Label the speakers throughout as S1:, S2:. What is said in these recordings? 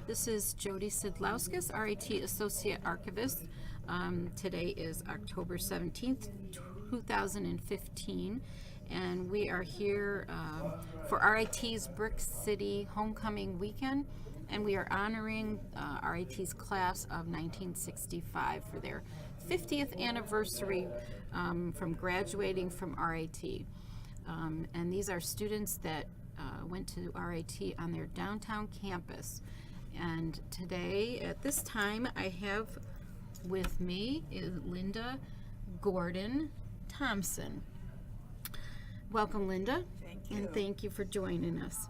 S1: This is Jody Sidlauskas, RIT Associate Archivist. Today is October 17th, 2015, and we are here for RIT's Brick City Homecoming Weekend, and we are honoring RIT's class of 1965 for their 50th anniversary from graduating from RIT. And these are students that went to RIT on their downtown campus. And today, at this time, I have with me is Linda Thomsen. Welcome, Linda.
S2: Thank you.
S1: And thank you for joining us.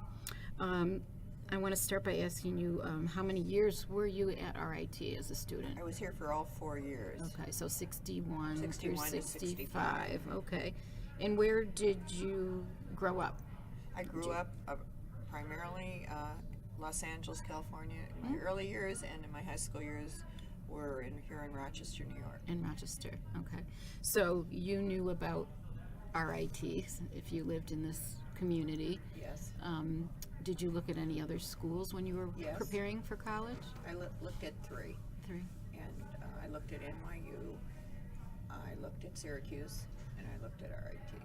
S1: I want to start by asking you, how many years were you at RIT as a student?
S2: I was here for all 4 years.
S1: Okay, so 61 through
S2: 61 to
S1: 65. Okay. And where did you grow up?
S2: I grew up primarily Los Angeles, California in my early years, and in my high school years were here in Rochester, New York.
S1: In Rochester, okay. So you knew about RIT if you lived in this community.
S2: Yes.
S1: Did you look at any other schools when you were
S2: Yes.
S1: preparing for college?
S2: I looked at three. And I looked at NYU, I looked at Syracuse, and I looked at RIT.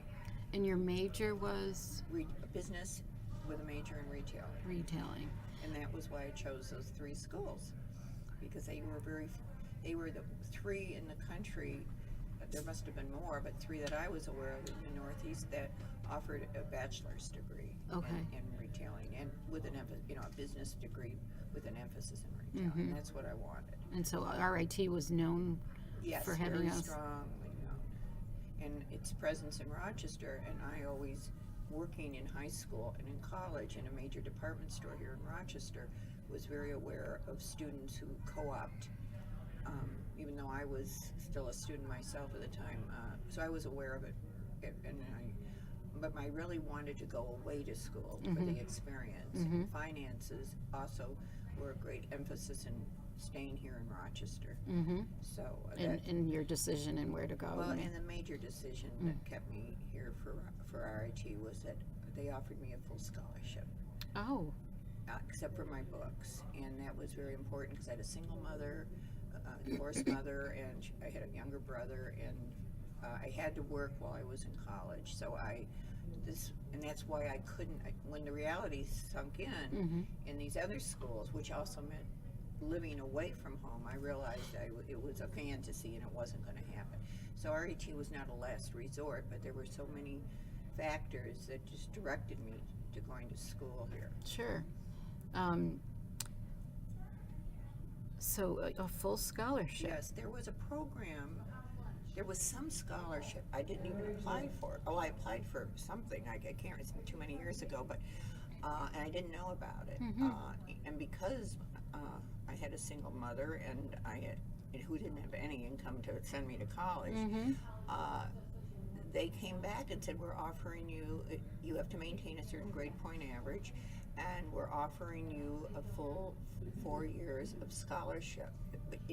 S1: And your major was?
S2: Business with a major in retail.
S1: Retailing.
S2: And that was why I chose those three schools, because they were the three in the country. There must have been more, but three that I was aware of in the Northeast that offered a bachelor's degree in retailing, and with an a business degree with an emphasis in retailing.
S1: Mm-hmm.
S2: And that's what I wanted.
S1: And so RIT was known for having
S2: very
S1: us.
S2: strongly known. And its presence in Rochester, and I always, working in high school and in college in a major department store here in Rochester, was very aware of students who co-opt, even though I was still a student myself at the time, so I was aware of it, but I really wanted to go away to school for the experience. And finances also were a great emphasis in staying here in Rochester. So
S1: And your decision and where to go.
S2: well, and the major decision that kept me here for RIT was that they offered me a full scholarship.
S1: Oh.
S2: Except for my books, and that was very important because I had a single mother, divorced mother, and I had a younger brother, and I had to work while I was in college. So and that's why I couldn't. When the reality sunk in these other schools, which also meant living away from home, I realized it was a fantasy and it wasn't going to happen. So RIT was not a last resort, but there were so many factors that just directed me to going to school here.
S1: Sure. So a full scholarship.
S2: Yes, there was a program. There was some scholarship. I didn't even apply for it. Oh, I applied for something. I can't. It's been too many years ago, but and I didn't know about it. And because I had a single mother and who didn't have any income to send me to college, they came back and said, we're offering you have to maintain a certain grade point average, and we're offering you a full 4 years of scholarship,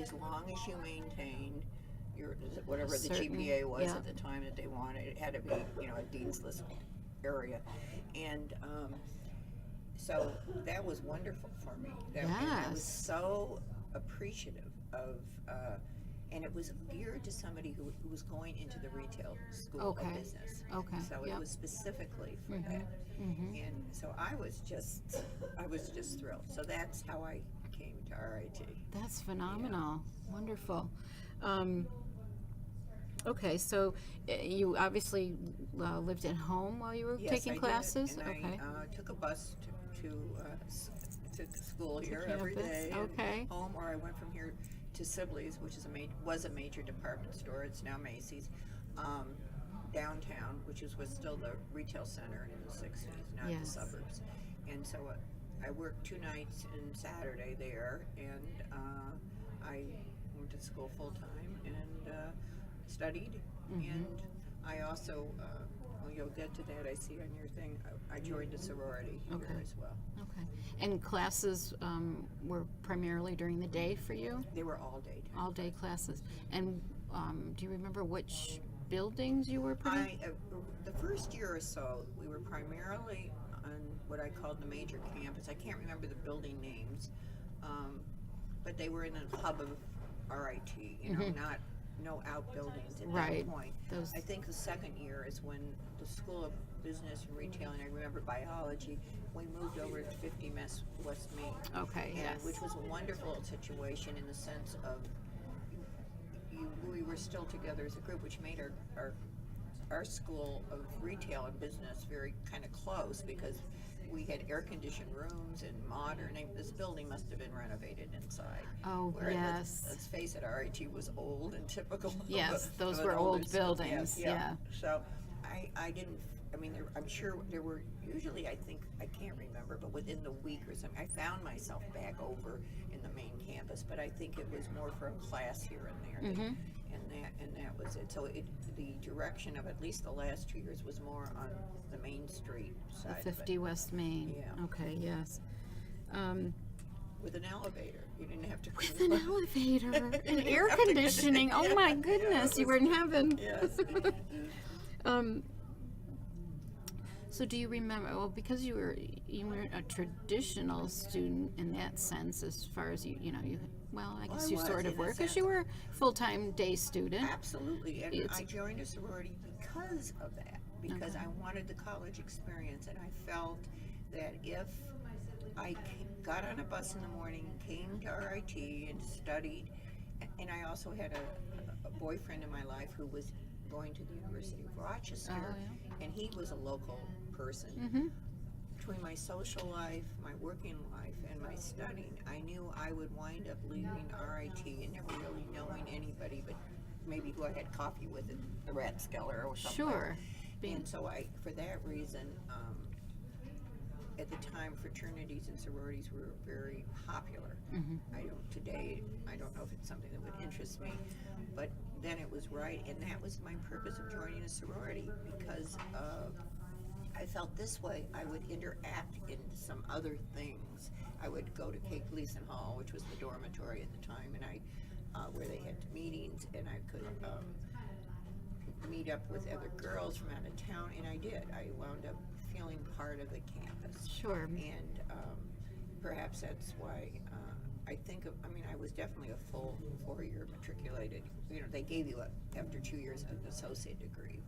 S2: as long as you maintained your, whatever the GPA was at the time that they wanted. It had to be, a dean's list area. And so that was wonderful for me. And I was so appreciative of, and it was geared to somebody who was going into the retail school of business. So it was specifically for that. And so I was just thrilled. So that's how I came to RIT.
S1: That's phenomenal. Wonderful. Okay, so you obviously lived at home while you were taking classes?
S2: Did. And I took a bus to school here every day. And home, or I went from here to Sibley's, which is was a major department store. It's now Macy's. Downtown, which was still the retail center in the 60s, not the suburbs. And so I worked 2 nights and Saturday there, and I went to school full time and studied. And I also, you'll get to that, I see on your thing, I joined a sorority here as well.
S1: Okay. And classes were primarily during the day for you?
S2: They were all day.
S1: All day classes. And do you remember which buildings you were
S2: the first year or so, we were primarily on what I called the major campus. I can't remember the building names, but they were in the hub of RIT, you know, not no outbuildings at
S1: Right.
S2: that point.
S1: Those.
S2: I think the second year is when the School of Business and Retail, and I remember biology, we moved over to 50 West Main.
S1: Okay.
S2: And
S1: Yes.
S2: which was a wonderful situation in the sense of we were still together as a group, which made our school of retail and business very kind of close because we had air-conditioned rooms and modern. This building must have been renovated inside.
S1: Oh,
S2: Where,
S1: yes.
S2: Let's face it, RIT was old and typical.
S1: Yes, those
S2: of an
S1: were
S2: older
S1: old
S2: school.
S1: buildings. Yeah.
S2: So I didn't. I mean, I'm sure there were usually. I think I can't remember, but within the week or something, I found myself back over in the main campus. But I think it was more for a class here and there. And that was it. So the direction of at least the last 2 years was more on the Main Street side.
S1: The 50 West Main.
S2: Yeah.
S1: Okay. Yes.
S2: With an elevator. You didn't have to.
S1: With an elevator and air conditioning. Oh my goodness, you were in heaven.
S2: Yes.
S1: So do you remember? Well, because you weren't a traditional student in that sense, as far as you I guess
S2: I
S1: you
S2: was,
S1: sort of
S2: in a
S1: were, because
S2: sense.
S1: you were a full-time day student.
S2: Absolutely, and
S1: It's-
S2: I joined a sorority because of that, because
S1: Okay.
S2: I wanted the college experience, and I felt that if I got on a bus in the morning, came to RIT and studied, and I also had a boyfriend in my life who was going to the University of Rochester,
S1: Oh, yeah.
S2: and he was a local person.
S1: Mm-hmm.
S2: Between my social life, my working life, and my studying, I knew I would wind up leaving RIT and never really knowing anybody but maybe who I had coffee with at the Rathskeller or something.
S1: Sure.
S2: And so for that reason, at the time, fraternities and sororities were very popular.
S1: Mm-hmm.
S2: Today, I don't know if it's something that would interest me, but then it was right, and that was my purpose of joining a sorority, because I felt this way I would interact in some other things. I would go to Kate Gleason Hall, which was the dormitory at the time, and where they had meetings, and I could meet up with other girls from out of town, and I did. I wound up feeling part of the campus.
S1: Sure.
S2: And perhaps that's why I was definitely a full 4-year matriculated. They gave you after 2 years an associate degree,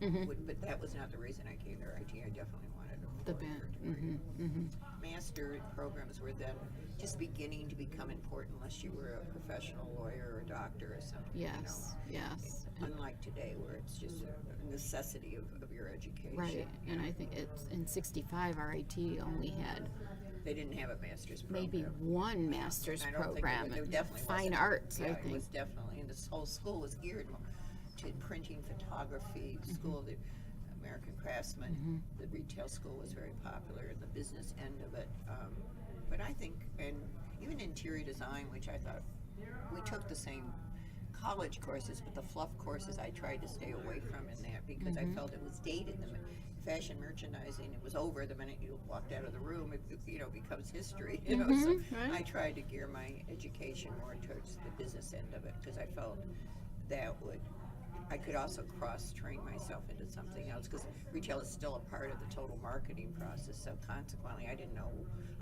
S2: but that was not the reason I came to RIT. I definitely wanted a 4-year degree. Master programs were then just beginning to become important unless you were a professional lawyer or a doctor or something.
S1: Yes. Yes.
S2: Unlike today, where it's just a necessity of your education.
S1: Right. And I think it's in '65 RIT only had
S2: They didn't have a master's program.
S1: maybe one master's
S2: I don't think
S1: program
S2: there
S1: in
S2: definitely
S1: fine
S2: wasn't.
S1: arts.
S2: Yeah,
S1: I
S2: it
S1: think.
S2: was definitely, and this whole school was geared more to printing, photography. The school, the American Craftsman, the retail school was very popular, and the business end of it. But I think, and even interior design, which I thought we took the same college courses, but the fluff courses I tried to stay away from in that because I felt it was dated. The fashion merchandising, it was over the minute you walked out of the room. It becomes history. So
S1: right.
S2: I tried to gear my education more towards the business end of it because I felt that I could also cross-train myself into something else because retail is still a part of the total marketing process. So consequently, I didn't know.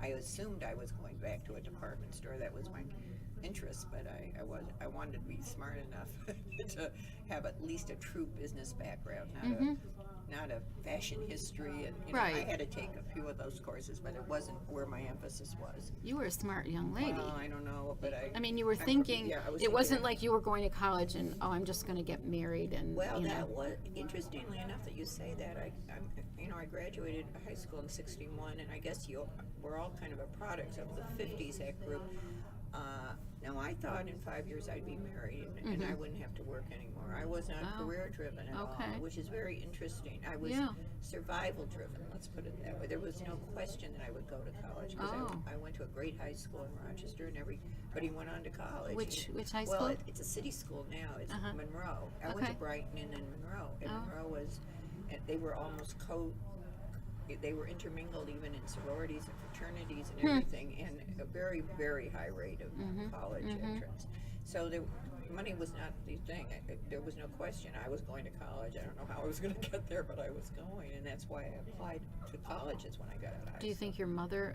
S2: I assumed I was going back to a department store. That was my interest, but I wanted to be smart enough to have at least a true business background, not a fashion history. And
S1: Right.
S2: I had to take a few of those courses, but it wasn't where my emphasis was.
S1: You were a smart young lady.
S2: Well, I don't know, but
S1: I mean, you were thinking, it wasn't like you were going to college and, I'm just going to get married and,
S2: Well, that was interestingly enough that you say that. I graduated high school in '61, and I guess we're all kind of a product of the '50s. That group. Now, I thought in 5 years I'd be married and I wouldn't have to work anymore. I was not career driven at all, which is very interesting. I was survival driven. Let's put it that way. There was no question that I would go to college because I went to a great high school in Rochester, and everybody went on to college.
S1: Which high school?
S2: Well, it's a city school now. It's Monroe. I went to Brighton and then Monroe. And Monroe was, they were almost they were intermingled even in sororities and fraternities and everything, and a very, very high rate of college entrance. So money was not the thing. There was no question. I was going to college. I don't know how I was going to get there, but I was going, and that's why I applied to colleges when I got out of high
S1: Do you think your mother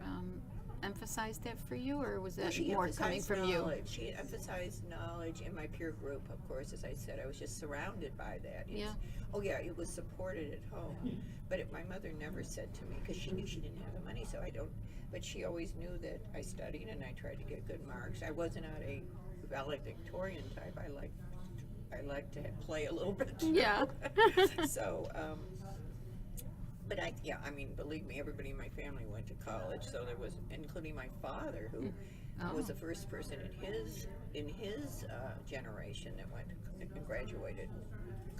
S1: emphasized that for you, or was that
S2: She
S1: more coming
S2: emphasized
S1: from you?
S2: knowledge. She emphasized knowledge in my peer group, of course. As I said, I was just surrounded by that.
S1: Yeah.
S2: Oh yeah, it was supported at home, but my mother never said to me, because she knew she didn't have the money, so I don't. But she always knew that I studied and I tried to get good marks. I wasn't not a valedictorian type. I liked to play a little bit too.
S1: Yeah.
S2: So. But I mean, believe me, everybody in my family went to college, so there was, including my father, who was the first person in his generation that went and graduated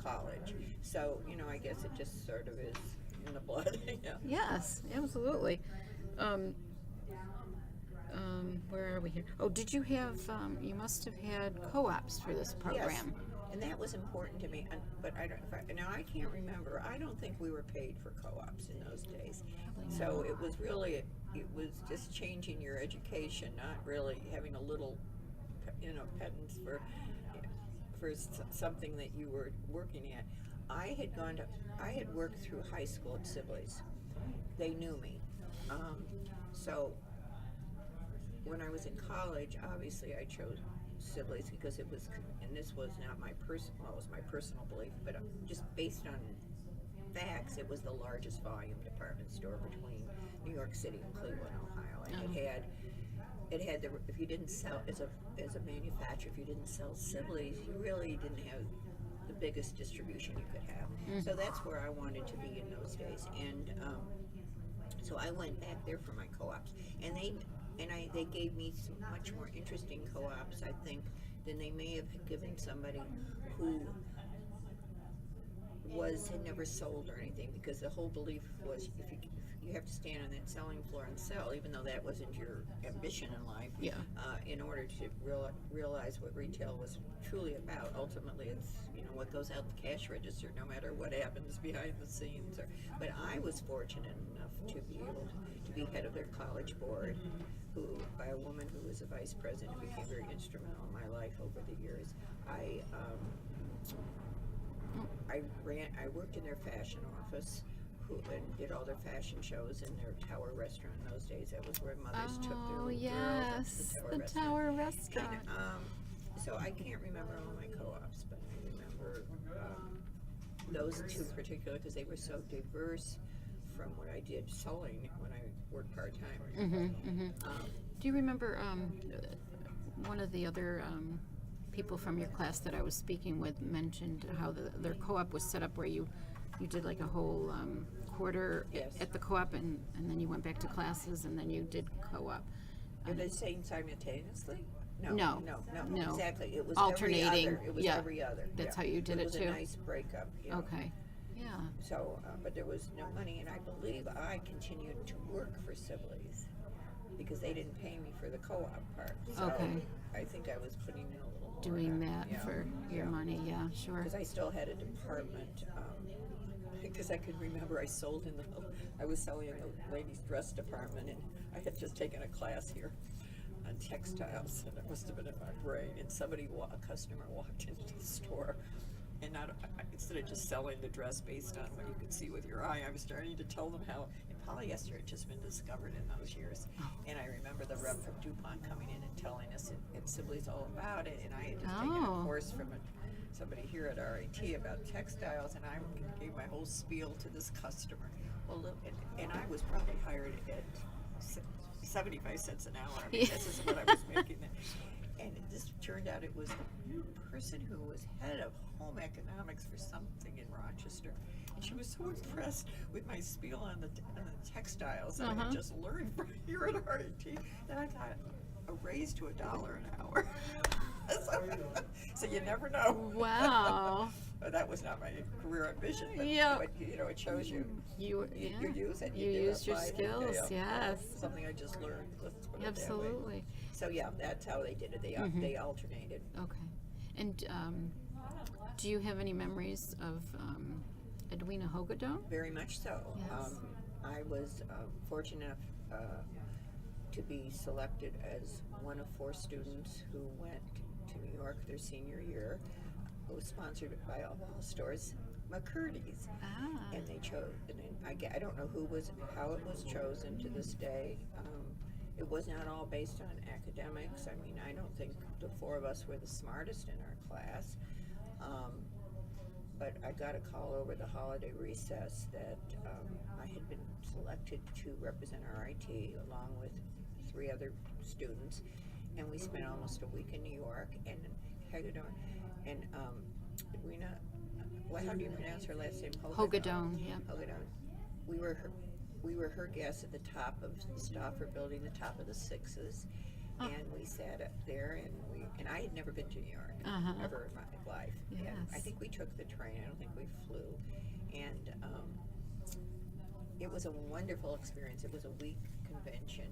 S2: college. So, I guess it just sort of is in the blood. Yeah.
S1: Yes, absolutely. Where are we here? Oh, did you have? You must have had co-ops for this program.
S2: Yes, and that was important to me. But now I can't remember. I don't think we were paid for co-ops in those days. So it was just changing your education, not really having a little, pittance for something that you were working at. I had worked through high school at Sibley's. They knew me, so. When I was in college, obviously I chose Sibley's because it was, and this was not my it was my personal belief, but just based on facts, it was the largest volume department store between New York City and Cleveland, Ohio, and it had if you didn't sell as a manufacturer, if you didn't sell Sibley's, you really didn't have the biggest distribution you could have. So that's where I wanted to be in those days, and so I went back there for my co-ops, and they gave me some much more interesting co-ops, I think, than they may have given somebody who had never sold or anything, because the whole belief was if you have to stand on that selling floor and sell, even though that wasn't your ambition in life.
S1: Yeah.
S2: In order to realize what retail was truly about. Ultimately, it's what goes out the cash register, no matter what happens behind the scenes. But I was fortunate enough to be able to be head of their college board, by a woman who was a vice president, who became very instrumental in my life over the years. I worked in their fashion office, and did all their fashion shows in their Tower restaurant in those days. That was where mothers took their little girls up to the
S1: Tower restaurant.
S2: So I can't remember all my co-ops, but I remember those two particular because they were so diverse from what I did sewing when I worked part-time.
S1: Do you remember one of the other people from your class that I was speaking with mentioned how their co-op was set up where you did like a whole quarter at the co-op and then you went back to classes and then you did co-op.
S2: Are they saying simultaneously?
S1: No,
S2: exactly. It was
S1: alternating.
S2: Every other.
S1: That's how you did it too.
S2: It was a nice breakup.
S1: Okay. Yeah.
S2: So, but there was no money, and I believe I continued to work for Sibley's because they didn't pay me for the co-op part. So
S1: Okay.
S2: I think I was putting in a little more.
S1: Doing that for your money, yeah, sure.
S2: Because I still had a department. Because I could remember I was selling in the ladies' dress department, and I had just taken a class here on textiles, and it must have been in my brain. And a customer walked into the store, and instead of just selling the dress based on what you could see with your eye, I was starting to tell them how polyester had just been discovered in those years. And I remember the rep from DuPont coming in and telling us at Sibley's all about it, and I had just taken a course from somebody here at RIT about textiles, and I gave my whole spiel to this customer. Well, and I was probably hired at 75 cents an hour. I mean, this is what I was making. And this turned out it was a person who was head of home economics for something in Rochester. And she was so impressed with my spiel on the textiles that I had just learned from here at RIT that I got a raise to $1 an hour. So you never know.
S1: Wow.
S2: But that was not my career ambition. But, but it shows you use it.
S1: You used your skills. Yes.
S2: Something I just learned. Let's put it
S1: Absolutely.
S2: that way. So that's how they did it. They alternated.
S1: Okay. And do you have any memories of Edwina Hogadone?
S2: Very much so.
S1: Yes.
S2: I was fortunate enough to be selected as one of 4 students who went to New York their senior year. It was sponsored by all the stores, McCurdy's, and they chose. And I don't know how it was chosen to this day. it was not all based on academics. I mean, I don't think the four of us were the smartest in our class. But I got a call over the holiday recess that I had been selected to represent RIT along with 3 other students, and we spent almost a week in New York. And Hagedorn and Rena, well, how do you pronounce her last name?
S1: Hogadone, yeah.
S2: Hogadone. We were her guests at the top of the Stauffer building, the top of the Sixes, and we sat up there, and I had never been to New York ever in my life.
S1: Yes.
S2: And I think we took the train. I don't think we flew, and it was a wonderful experience. It was a week convention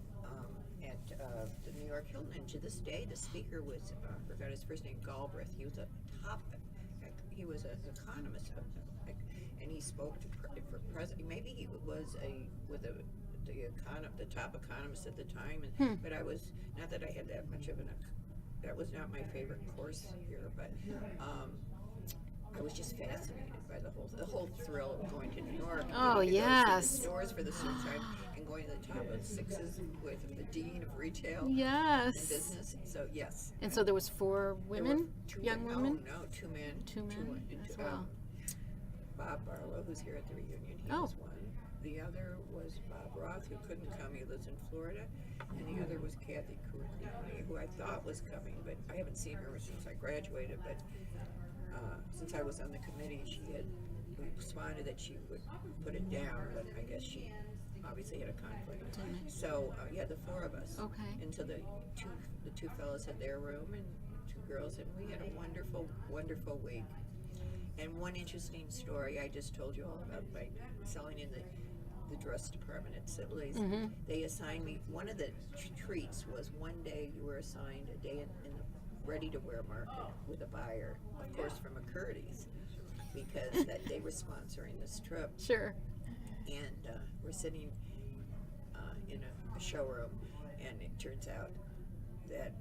S2: at the New York Hilton, and to this day, the speaker was I forgot his first name, Galbraith. He was a top. He was an economist, and he spoke for president. Maybe he was the top economist at the time. And, But I was not that I had that much of that was not my favorite course here, but I was just fascinated by the whole thrill of going to New York.
S1: Oh, yes.
S2: The stores for the search time and going to the top of the Sixes with the dean of retail.
S1: Yes.
S2: And business. So yes.
S1: And so there was 4 women, young women.
S2: No, 2 men.
S1: 2 men as well.
S2: Bob Barlow, who's here at the reunion, he was one. The other was Bob Roth, who couldn't come. He lives in Florida. And the other was Kathy Courtney, who I thought was coming, but I haven't seen her since I graduated. But since I was on the committee, she had responded that she would put it down, but I guess she obviously had a conflict. So the 4 of us.
S1: Okay.
S2: And so the two fellows had their room and 2 girls, and we had a wonderful, wonderful week. And one interesting story I just told you all about by selling in the dress department at Sibley's. They assigned me, one of the treats was one day you were assigned a day in the ready-to-wear market with a buyer, of course from McCurdy's, because that they were sponsoring this trip.
S1: Sure.
S2: And we're sitting in a showroom, and it turns out that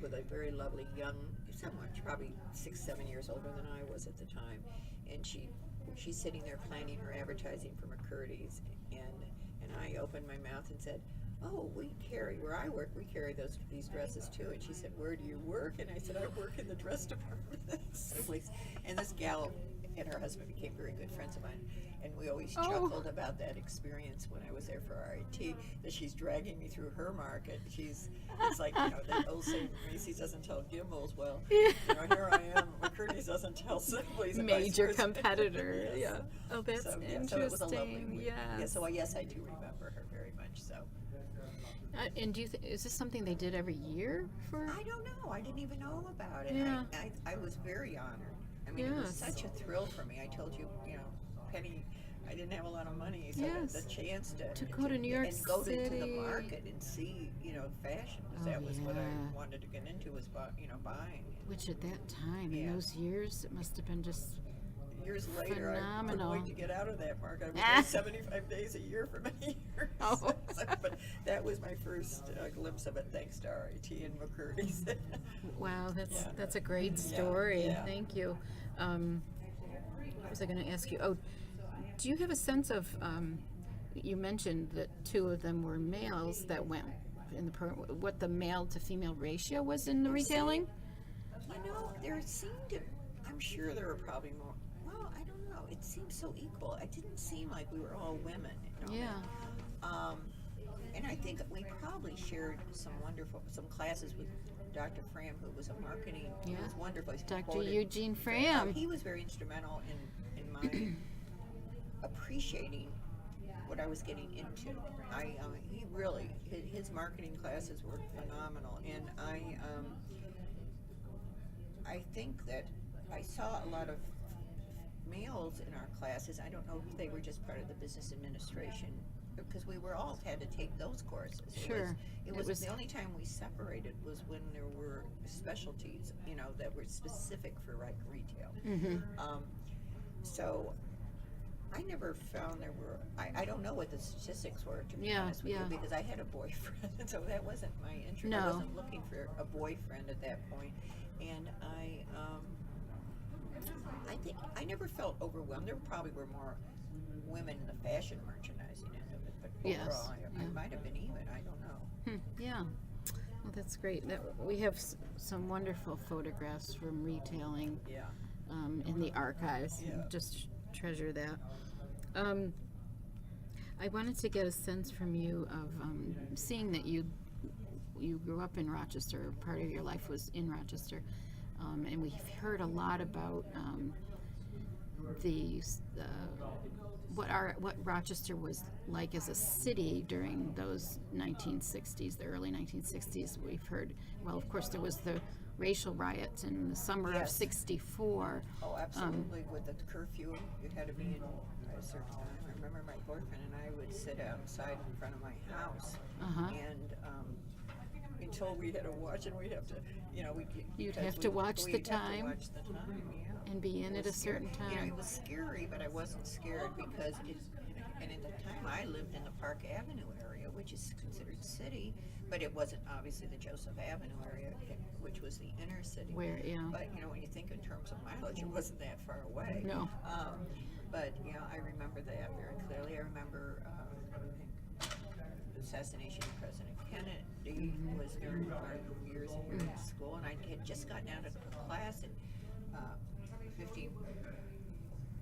S2: with a very lovely young, someone probably 6-7 years older than I was at the time, and she's sitting there planning her advertising for McCurdy's, and I opened my mouth and said, "Oh, where I work, we carry these dresses too." And she said, "Where do you work?" And I said, "I work in the dress department at Sibley's." And this gal and her husband became very good friends of mine, and we always chuckled about that experience when I was there for RIT, that she's dragging me through her market. It's like, the old saying, Macy's doesn't tell Gimbels. Well, here I am, McCurdy's doesn't tell Sibley's.
S1: Major competitor.
S2: Yes.
S1: Yeah. Oh, that's interesting.
S2: So it was a lovely week.
S1: Yes.
S2: Yeah, so yes, I do remember her very much. So.
S1: And do you is this something they did every year for?
S2: I don't know. I didn't even know about it.
S1: Yeah.
S2: I was very honored. I mean, it was such a thrill for me. I told you, Penny, I didn't have a lot of money, so the chance to
S1: go to New York
S2: and go
S1: City
S2: to the market and see, fashion, because that was what I wanted to get into, was buying.
S1: Which at that time, in those years, it must have been just
S2: years later,
S1: phenomenal.
S2: I couldn't wait to get out of that market. I was there 75 days a year for many years. But that was my first glimpse of it, thanks to RIT and McCurdy's.
S1: Wow, that's a great story.
S2: Yeah.
S1: Thank you. What was I going to ask you? Oh, do you have a sense of? You mentioned that 2 of them were males that went in the program. What the male to female ratio was in the retailing?
S2: There seemed to. I'm sure there were probably more. Well, I don't know. It seemed so equal. It didn't seem like we were all women. And I think we probably shared some classes with Dr. Fram, who was a marketing. He was wonderful.
S1: Dr. Eugene Fram.
S2: He was very instrumental in my appreciating what I was getting into. He really, his marketing classes were phenomenal, and I think that I saw a lot of males in our classes. I don't know if they were just part of the business administration, because we were all had to take those courses.
S1: Sure.
S2: It was the only time we separated was when there were specialties, that were specific for retail. So I never found there were. I don't know what the statistics were, to be honest with you, because I had a boyfriend, and so that wasn't my interest.
S1: No.
S2: I wasn't looking for a boyfriend at that point, and I think I never felt overwhelmed. There probably were more women in the fashion merchandising end of it, but overall, I might have been even. I don't know.
S1: Yeah. Well, that's great. We have some wonderful photographs from retailing
S2: Yeah.
S1: in the archives.
S2: Yeah.
S1: Just treasure that. Um, I wanted to get a sense from you of seeing that you grew up in Rochester. Part of your life was in Rochester, and we've heard a lot about the what Rochester was like as a city during those 1960s, the early 1960s. We've heard, well, of course, there was the racial riots in the summer of
S2: Yes.
S1: '64.
S2: Oh, absolutely. With the curfew, you had to be in at a certain time. I remember my boyfriend and I would sit outside in front of my house,
S1: Uh-huh.
S2: and until we had to watch, and we'd have to,
S1: You'd have to watch the
S2: we'd have to
S1: time
S2: watch the time, yeah.
S1: and be in
S2: It
S1: at a
S2: was scary.
S1: certain
S2: You know,
S1: time.
S2: it was scary, but I wasn't scared because and at the time I lived in the Park Avenue area, which is considered city, but it wasn't obviously the Joseph Avenue area, which was the inner city.
S1: Where, yeah.
S2: But, when you think in terms of mileage, it wasn't that far away.
S1: No.
S2: But, I remember that very clearly. I remember the assassination of President Kennedy was during my years here in school, and I had just gotten out of class at 50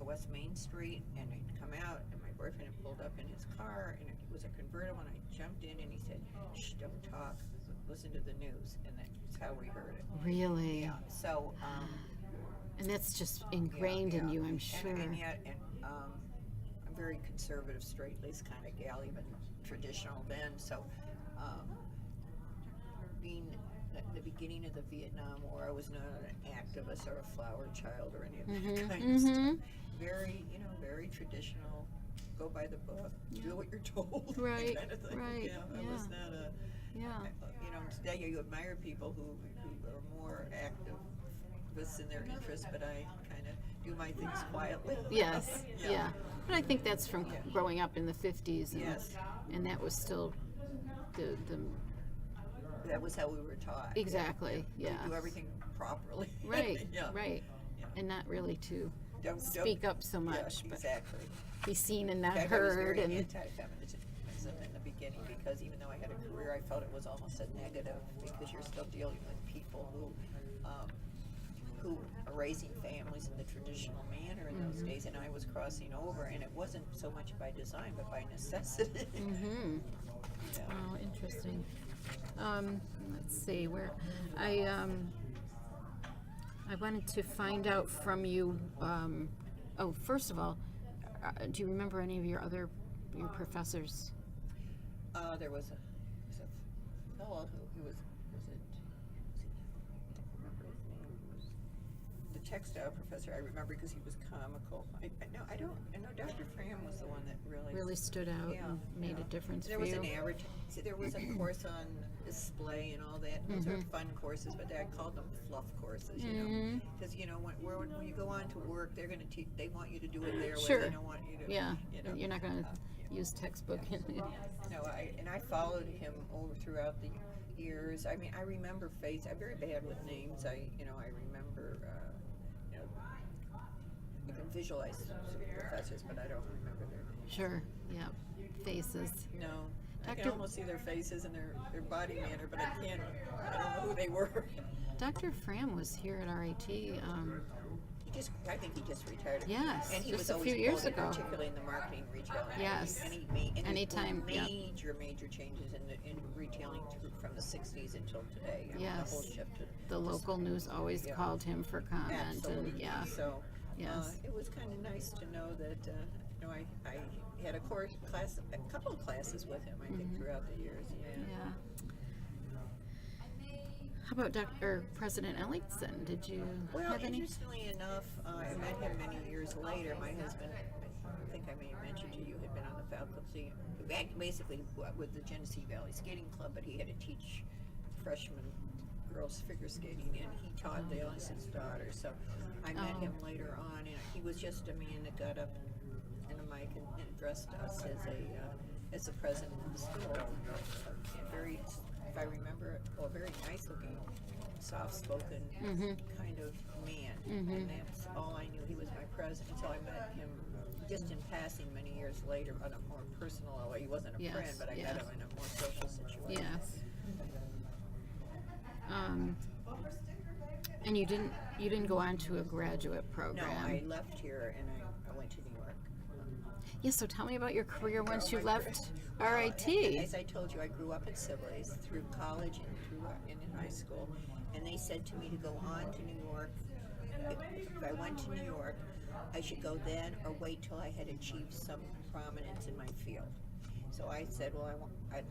S2: West Main Street, and I'd come out, and my boyfriend had pulled up in his car, and it was a convertible, and I jumped in, and he said, "Shh, don't talk, listen to the news," and that's how we heard it.
S1: Really?
S2: Yeah, so,
S1: And that's just ingrained in you, I'm sure.
S2: And yet, I'm very conservative, straight-laced kind of gal, even traditional then, so, being at the beginning of the Vietnam War, I was not an activist or a flower child or any of that kind of stuff. Very, very traditional, go by the book, do what you're told,
S1: Right,
S2: kind of thing.
S1: right,
S2: I was not a,
S1: Yeah.
S2: Today you admire people who are more activists in their interests, but I kind of do my things quietly.
S1: Yes,
S2: Yeah.
S1: yeah. But I think that's from growing up in the 50s. And,
S2: Yes.
S1: and that was still the
S2: That was how we were taught.
S1: exactly, yeah.
S2: Do everything properly.
S1: Right,
S2: Yeah.
S1: right.
S2: Yeah.
S1: And not really to
S2: Don't
S1: speak up so
S2: Yeah,
S1: much, but
S2: exactly.
S1: be seen and not
S2: In fact, I was
S1: heard.
S2: very
S1: And
S2: anti-feminism in the beginning because even though I had a career, I felt it was almost a negative because you're still dealing with people who are raising families in the traditional manner in those days, and I was crossing over, and it wasn't so much by design but by necessity. Yeah.
S1: Oh, interesting. Let's see where I wanted to find out from you. First of all, do you remember any of your professors?
S2: There was a fellow who was it? I can't remember his name. He was the textile professor. I remember because he was comical. I know Dr. Fram was the one that
S1: Really stood out and made a difference
S2: there
S1: for
S2: was
S1: you.
S2: an average. See, there was a course on display and all that. Those are fun courses, but I called them fluff courses. Because when you go on to work, they're going to teach. They want you to do it their way.
S1: Sure.
S2: They don't want you to.
S1: Yeah,
S2: You know,
S1: you're not going to use textbook.
S2: No, I followed him over throughout the years. I mean, I remember faces. I'm very bad with names. I remember. You can visualize professors, but I don't remember their names.
S1: Sure. Yeah. Faces.
S2: No, I
S1: Dr.
S2: can almost see their faces and their body manner, but I don't know who they were.
S1: Dr. Fram was here at RIT.
S2: I think he just retired.
S1: Yes,
S2: and he
S1: just
S2: was
S1: a
S2: always
S1: few years
S2: quoted,
S1: ago.
S2: particularly in the marketing retail.
S1: Yes.
S2: And he made
S1: Anytime, yeah.
S2: major changes in retailing from the 60s until today. I mean,
S1: Yes.
S2: the whole shift to
S1: The local news always
S2: Yeah.
S1: called him for comment.
S2: absolutely.
S1: And yeah.
S2: So
S1: Yes.
S2: it was kind of nice to know that I had a couple of classes with him. I think throughout the years. Yeah.
S1: Yeah. How about President Ellingson? Did you
S2: Well,
S1: have any?
S2: interestingly enough, I met him many years later. My husband, I think I may have mentioned to you, had been on the faculty, basically with the Genesee Valley Skating Club, but he had to teach freshman girls figure skating, and he taught the Ellison's daughter. So I met him later on, and he was just a man that got up in a mic and addressed us as the president of the school. Very, if I remember, a very nice-looking, soft-spoken kind of man, and that's all I knew. He was my president until I met him just in passing many years later on a more personal level. He wasn't a
S1: Yes,
S2: friend, but I
S1: yes.
S2: met him in a more social situation.
S1: Yes. And you didn't go on to a graduate
S2: No,
S1: program.
S2: I left here and I went to New York.
S1: Yes, so tell me about your career once you
S2: my
S1: left
S2: career.
S1: RIT.
S2: As I told you, I grew up at Sibley's through college and through in high school, and they said to me to go on to New York. If I went to New York, I should go then or wait till I had achieved some prominence in my field. So I said, well,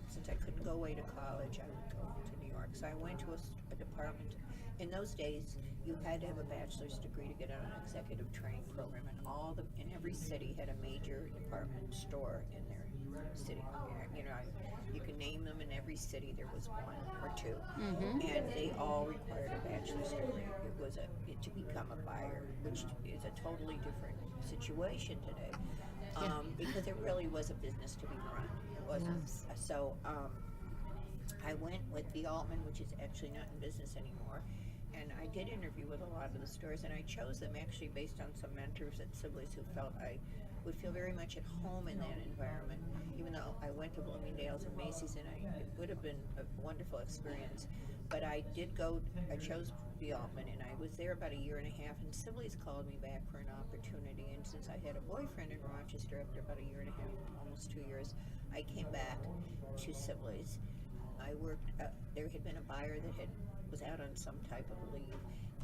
S2: since I couldn't go away to college, I would go to New York. So I went to a department. In those days, you had to have a bachelor's degree to get on an executive training program, and every city had a major department store in their city. You know, you can name them. In every city, there was one or two, and they all required a bachelor's degree. It was to become a buyer, which is a totally different situation today, because it really was a business to be run. It wasn't.
S1: Yes.
S2: So I went with the Altman, which is actually not in business anymore. And I did interview with a lot of the stores, and I chose them actually based on some mentors at Sibley's who felt I would feel very much at home in that environment. Even though I went to Bloomingdale's and Macy's, and it would have been a wonderful experience. But I chose the Altman, and I was there about a year and a half, and Sibley's called me back for an opportunity. And since I had a boyfriend in Rochester after about a year and a half, almost 2 years, I came back to Sibley's. I worked, there had been a buyer that was out on some type of leave,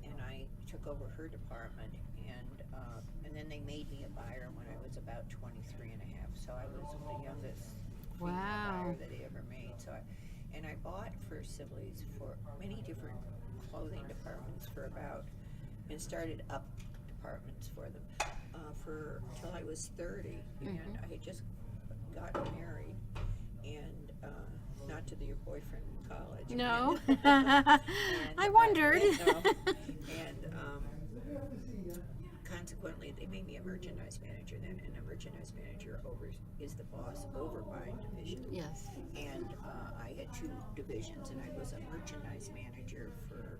S2: and I took over her department, and then they made me a buyer when I was about 23 and a half, so I was the youngest female buyer that they ever made. And I bought for Sibley's for many different clothing departments and started up departments for them till I was 30, and I had just gotten married, and not to your boyfriend in college.
S1: No.
S2: And,
S1: I wondered.
S2: Consequently, they made me a merchandise manager then, and a merchandise manager is the boss over buying division.
S1: Yes.
S2: And I had 2 divisions, and I was a merchandise manager for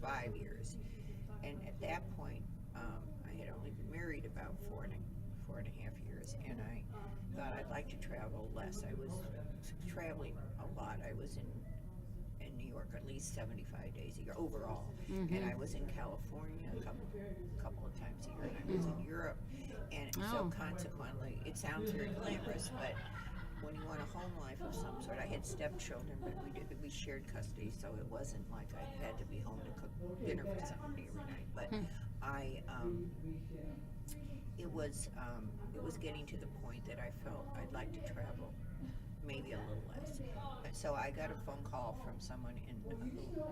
S2: 5 years. And at that point, I had only been married about four and a half years, and I thought I'd like to travel less. I was traveling a lot. I was in New York at least 75 days a year overall, and I was in California a couple of times a year, and I was in Europe, and so consequently, it sounds very glamorous, but when you want a home life of some sort, I had stepchildren, but we shared custody, so it wasn't like I had to be home to cook dinner for somebody every night. But it was getting to the point that I felt I'd like to travel, maybe a little less. So I got a phone call from someone who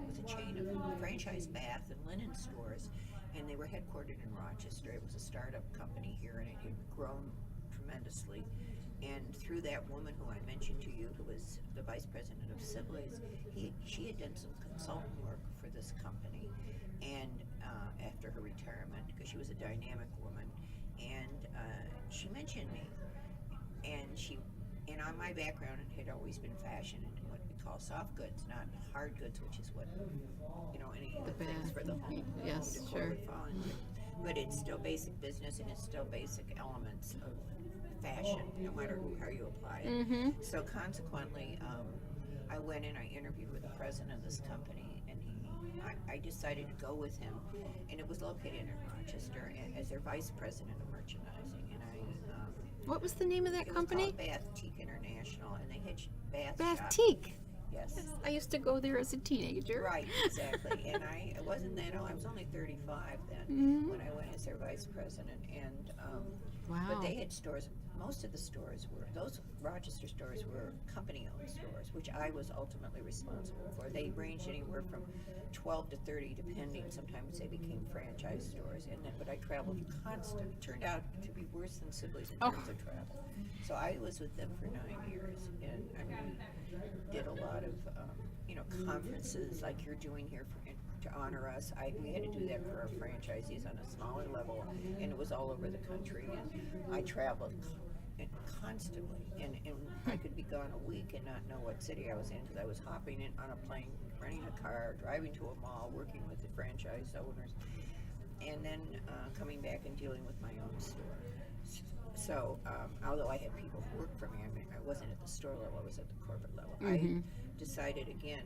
S2: was a chain of franchise bath and linen stores, and they were headquartered in Rochester. It was a startup company here, and it had grown tremendously. And through that woman who I mentioned to you, who was the vice president of Sibley's, she had done some consultant work for this company, and after her retirement, because she was a dynamic woman, and she mentioned me, and on my background, it had always been fashion and what we call soft goods, not hard goods, which is what any of the things for the home decor would fall into. But it's still basic business, and it's still basic elements of fashion, no matter how you apply it. So consequently, I went and I interviewed with the president of this company, and I decided to go with him, and it was located in Rochester as their vice president of merchandising. And
S1: what was the name of that company?
S2: It was called Bath-Teak International, and they had bath
S1: Bath-Teak.
S2: Yes.
S1: I used to go there as a teenager.
S2: Right, exactly. And I wasn't that old. I was only 35 then when I went as their vice president. And but they had stores. Most of the stores those Rochester stores were company-owned stores, which I was ultimately responsible for. They ranged anywhere from 12 to 30, depending. Sometimes they became franchise stores. But I traveled constant. It turned out to be worse than Sibley's in terms of travel. So I was with them for 9 years, and we did a lot of conferences like you're doing here to honor us. We had to do that for our franchisees on a smaller level, and it was all over the country. And I traveled constantly, and I could be gone a week and not know what city I was in, because I was hopping in on a plane, renting a car, driving to a mall, working with the franchise owners. and then coming back and dealing with my own store. So, although I had people who worked for me, I mean, I wasn't at the store level, I was at the corporate level. I decided again